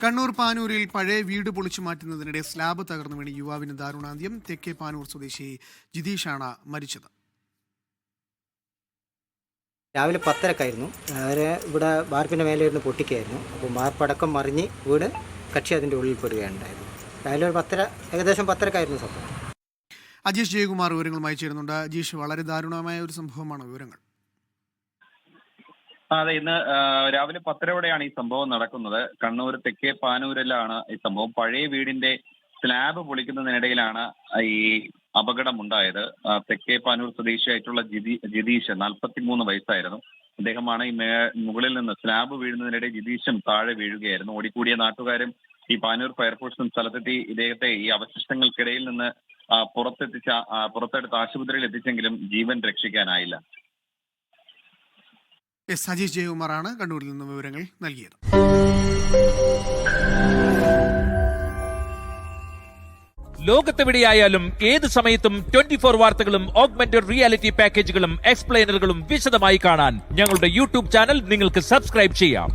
കണ്ണൂർ പാനൂരിൽ പഴയ വീട് പൊളിച്ചു മാറ്റുന്നതിനിടെ സ്ലാബ് തകർന്നു വീണ് യുവാവിന് ദാരുണാന്ത്യം. തെക്കേ പാനൂർ സ്വദേശി ജിതീഷാണ് മരിച്ചത്. രാവിലെ 10:30 അവരെ ഇവിടെ വാർപ്പിൻ്റെ മേലെ ഇരുന്ന് പൊട്ടിക്കുകയായിരുന്നു. അപ്പോൾ വാർപ്പടക്കം മറിഞ്ഞ് വീട് കക്ഷി അതിൻ്റെ ഉള്ളിൽ പെടുകയുണ്ടായിരുന്നു. രാവിലെ ഒരു 10:30 ഏകദേശം 10:30 സംഭവം. അജീഷ് ജയകുമാർ വിവരങ്ങളുമായി ചേരുന്നുണ്ട്. അജീഷ്, വളരെ ദാരുണമായ ഒരു സംഭവമാണ്. വിവരങ്ങൾ. അതെ, ഇന്ന് രാവിലെ 10:30 ഈ സംഭവം നടക്കുന്നത്. കണ്ണൂർ തെക്കേ പാനൂരിലാണ് ഈ സംഭവം. പഴയ വീടിന്റെ സ്ലാബ് പൊളിക്കുന്നതിനിടയിലാണ് ഈ അപകടം ഉണ്ടായത്. തെക്കേ പാനൂർ സ്വദേശിയായിട്ടുള്ള ജിതീഷ് 43 വയസ്സായിരുന്നു. അദ്ദേഹമാണ് ഈ മുകളിൽ നിന്ന് സ്ലാബ് വീഴുന്നതിനിടെ ജിതീഷും താഴെ വീഴുകയായിരുന്നു. ഓടിക്കൂടിയ നാട്ടുകാരും ഈ പാനൂർ ഫയർഫോഴ്സും സ്ഥലത്തെത്തി ഇദ്ദേഹത്തെ ഈ അവശിഷ്ടങ്ങൾക്കിടയിൽ നിന്ന് പുറത്തെടുത്ത് ആശുപത്രിയിൽ എത്തിച്ചെങ്കിലും ജീവൻ രക്ഷിക്കാനായില്ല. അജീഷ് ജയകുമാറാണ് കണ്ണൂരിൽ നിന്ന് വിവരങ്ങൾ നൽകിയത്. ലോകത്തെവിടെയായാലും ഏത് സമയത്തും 24 വാർത്തകളും ഓഗ്മെന്റഡ് റിയാലിറ്റി പാക്കേജുകളും എക്സ്പ്ലെയിനറുകളും വിശദമായി കാണാൻ ഞങ്ങളുടെ യൂട്യൂബ് ചാനൽ നിങ്ങൾക്ക് സബ്സ്ക്രൈബ് ചെയ്യാം.